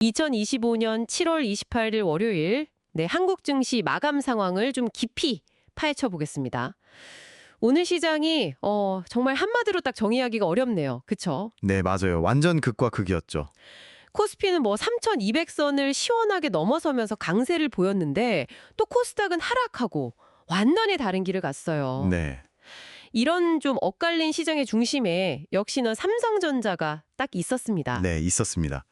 2025년 7월 28일 월요일, 네, 한국 증시 마감 상황을 좀 깊이 파헤쳐 보겠습니다. 오늘 시장이 정말 한마디로 딱 정의하기가 어렵네요. 그쵸? 네, 맞아요. 완전 극과 극이었죠. 코스피는 뭐 3,200선을 시원하게 넘어서면서 강세를 보였는데 또 코스닥은 하락하고 완전히 다른 길을 갔어요. 네. 이런 좀 엇갈린 시장의 중심에 역시나 삼성전자가 딱 있었습니다. 네, 있었습니다.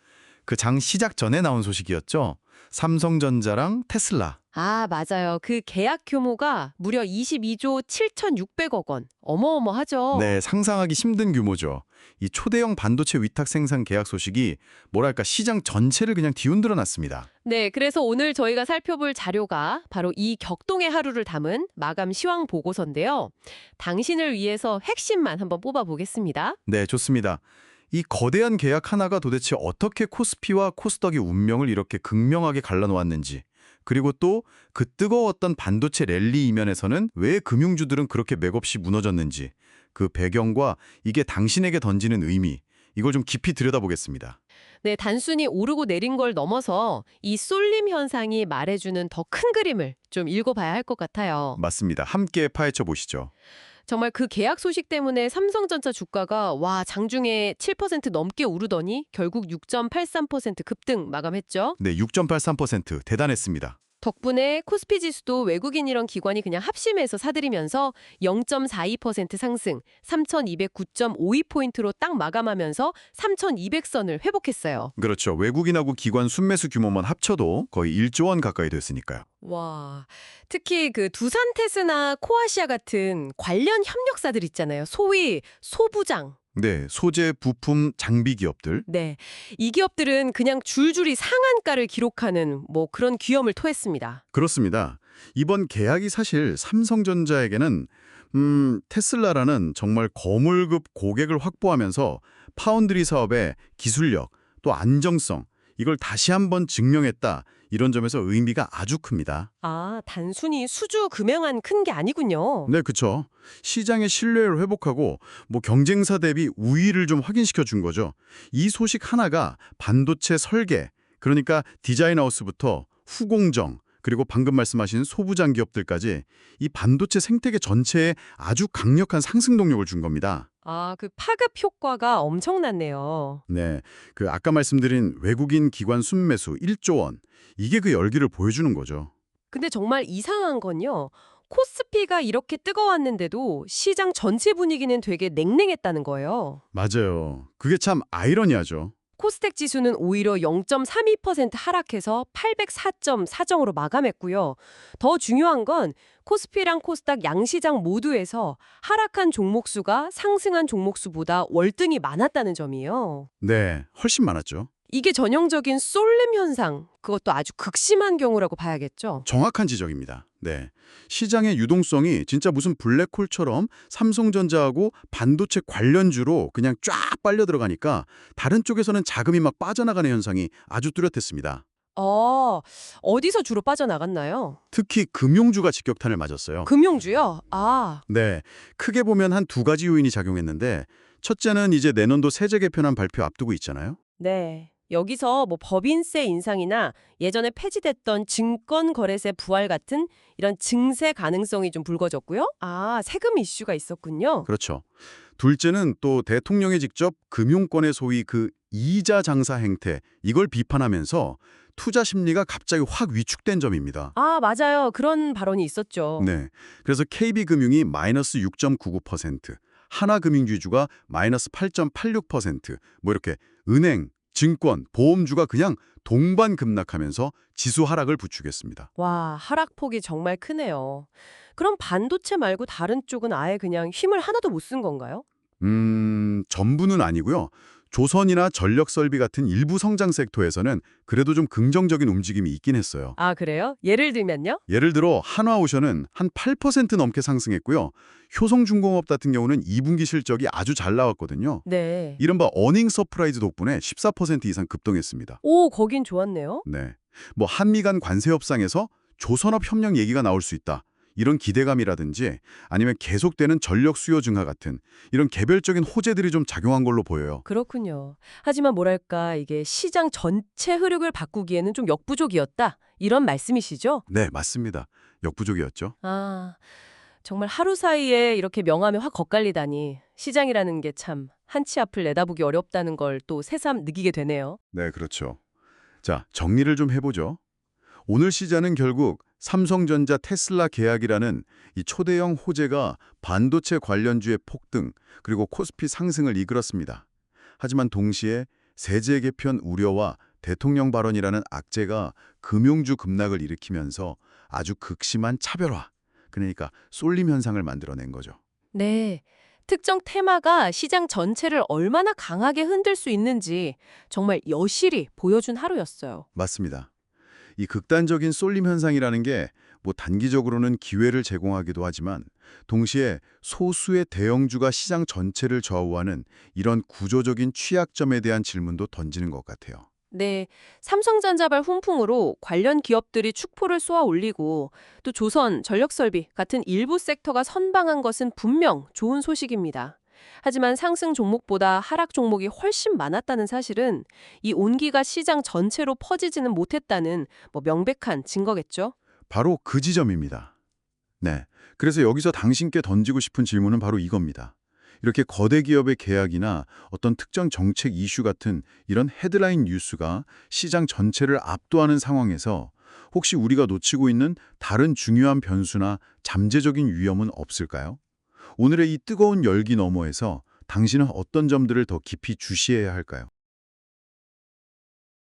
그 장 시작 전에 나온 소식이었죠. 삼성전자랑 테슬라. 아, 맞아요. 그 계약 규모가 무려 22조 7,600억 원. 어마어마하죠. 네, 상상하기 힘든 규모죠. 이 초대형 반도체 위탁 생산 계약 소식이 뭐랄까 시장 전체를 그냥 뒤흔들어 놨습니다. 네, 그래서 오늘 저희가 살펴볼 자료가 바로 이 격동의 하루를 담은 마감 시황 보고서인데요. 당신을 위해서 핵심만 한번 뽑아보겠습니다. 네, 좋습니다. 이 거대한 계약 하나가 도대체 어떻게 코스피와 코스닥의 운명을 이렇게 극명하게 갈라놓았는지, 그리고 또 그 뜨거웠던 반도체 랠리 이면에서는 왜 금융주들은 그렇게 맥없이 무너졌는지, 그 배경과 이게 당신에게 던지는 의미, 이걸 좀 깊이 들여다보겠습니다. 네, 단순히 오르고 내린 걸 넘어서 이 쏠림 현상이 말해주는 더 큰 그림을 좀 읽어봐야 할 것 같아요. 맞습니다. 함께 파헤쳐 보시죠. 정말 그 계약 소식 때문에 삼성전자 주가가 장중에 7% 넘게 오르더니 결국 6.83% 급등 마감했죠. 네, 6.83% 대단했습니다. 덕분에 코스피 지수도 외국인 이런 기관이 그냥 합심해서 사들이면서 0.42% 상승, 3,209.52포인트로 딱 마감하면서 3,200선을 회복했어요. 그렇죠. 외국인하고 기관 순매수 규모만 합쳐도 거의 1조 원 가까이 됐으니까요. 와, 특히 그 두산테스나 코아시아 같은 관련 협력사들 있잖아요. 소위 소부장. 네, 소재, 부품, 장비 기업들. 네, 이 기업들은 그냥 줄줄이 상한가를 기록하는 뭐 그런 귀염을 토했습니다. 그렇습니다. 이번 계약이 사실 삼성전자에게는 테슬라라는 정말 거물급 고객을 확보하면서 파운드리 사업의 기술력, 또 안정성, 이걸 다시 한번 증명했다. 이런 점에서 의미가 아주 큽니다. 아, 단순히 수주 금액만 큰 게 아니군요. 네, 그렇죠. 시장의 신뢰를 회복하고 경쟁사 대비 우위를 좀 확인시켜 준 거죠. 이 소식 하나가 반도체 설계, 그러니까 디자인하우스부터 후공정, 그리고 방금 말씀하신 소부장 기업들까지 이 반도체 생태계 전체에 아주 강력한 상승 동력을 준 겁니다. 아, 그 파급 효과가 엄청났네요. 네, 그 아까 말씀드린 외국인 기관 순매수 1조 원, 이게 그 열기를 보여주는 거죠. 근데 정말 이상한 건요. 코스피가 이렇게 뜨거웠는데도 시장 전체 분위기는 되게 냉랭했다는 거예요. 맞아요. 그게 참 아이러니하죠. 코스닥 지수는 오히려 0.32% 하락해서 804.4정으로 마감했고요. 더 중요한 건 코스피랑 코스닥 양시장 모두에서 하락한 종목 수가 상승한 종목 수보다 월등히 많았다는 점이에요. 네, 훨씬 많았죠. 이게 전형적인 쏠림 현상, 그것도 아주 극심한 경우라고 봐야겠죠. 정확한 지적입니다. 네, 시장의 유동성이 진짜 무슨 블랙홀처럼 삼성전자하고 반도체 관련주로 그냥 쫙 빨려 들어가니까 다른 쪽에서는 자금이 막 빠져나가는 현상이 아주 뚜렷했습니다. 어디서 주로 빠져나갔나요? 특히 금융주가 직격탄을 맞았어요. 금융주요? 아, 네, 크게 보면 한 두 가지 요인이 작용했는데 첫째는 이제 내년도 세제 개편안 발표 앞두고 있잖아요. 네. 여기서 뭐 법인세 인상이나 예전에 폐지됐던 증권거래세 부활 같은 이런 증세 가능성이 좀 불거졌고요. 아, 세금 이슈가 있었군요. 그렇죠. 둘째는 또 대통령이 직접 금융권의 소위 그 이자 장사 행태, 이걸 비판하면서 투자 심리가 갑자기 확 위축된 점입니다. 아, 맞아요. 그런 발언이 있었죠. 네. 그래서 KB금융이 마이너스 6.99%, 하나금융지주가 마이너스 8.86%, 이렇게 은행, 증권, 보험주가 그냥 동반 급락하면서 지수 하락을 부추겼습니다. 와, 하락폭이 정말 크네요. 그럼 반도체 말고 다른 쪽은 아예 그냥 힘을 하나도 못 쓴 건가요? 전부는 아니고요. 조선이나 전력설비 같은 일부 성장 섹터에서는 그래도 좀 긍정적인 움직임이 있긴 했어요. 아, 그래요? 예를 들면요? 예를 들어 한화오션은 한 8% 넘게 상승했고요. 효성중공업 같은 경우는 2분기 실적이 아주 잘 나왔거든요. 네. 이른바 어닝 서프라이즈 덕분에 14% 이상 급등했습니다. 오, 거긴 좋았네요. 네. 한미 간 관세 협상에서 조선업 협력 얘기가 나올 수 있다. 이런 기대감이라든지 아니면 계속되는 전력 수요 증가 같은 이런 개별적인 호재들이 좀 작용한 걸로 보여요. 그렇군요. 하지만 뭐랄까 이게 시장 전체 흐름을 바꾸기에는 좀 역부족이었다. 이런 말씀이시죠? 네, 맞습니다. 역부족이었죠. 아, 정말 하루 사이에 이렇게 명암이 확 엇갈리다니 시장이라는 게 참 한치 앞을 내다보기 어렵다는 걸 또 새삼 느끼게 되네요. 네, 그렇죠. 자, 정리를 좀 해보죠. 오늘 시장은 결국 삼성전자 테슬라 계약이라는 이 초대형 호재가 반도체 관련주의 폭등 그리고 코스피 상승을 이끌었습니다. 하지만 동시에 세제 개편 우려와 대통령 발언이라는 악재가 금융주 급락을 일으키면서 아주 극심한 차별화, 그러니까 쏠림 현상을 만들어낸 거죠. 네. 특정 테마가 시장 전체를 얼마나 강하게 흔들 수 있는지 정말 여실히 보여준 하루였어요. 맞습니다. 이 극단적인 쏠림 현상이라는 게 뭐 단기적으로는 기회를 제공하기도 하지만 동시에 소수의 대형주가 시장 전체를 좌우하는 이런 구조적인 취약점에 대한 질문도 던지는 것 같아요. 네, 삼성전자발 훈풍으로 관련 기업들이 축포를 쏘아 올리고 또 조선, 전력설비 같은 일부 섹터가 선방한 것은 분명 좋은 소식입니다. 하지만 상승 종목보다 하락 종목이 훨씬 많았다는 사실은 이 온기가 시장 전체로 퍼지지는 못했다는 명백한 증거겠죠? 바로 그 지점입니다. 네. 그래서 여기서 당신께 던지고 싶은 질문은 바로 이겁니다. 이렇게 거대 기업의 계약이나 어떤 특정 정책 이슈 같은 이런 헤드라인 뉴스가 시장 전체를 압도하는 상황에서 혹시 우리가 놓치고 있는 다른 중요한 변수나 잠재적인 위험은 없을까요? 오늘의 이 뜨거운 열기 너머에서 당신은 어떤 점들을 더 깊이 주시해야 할까요?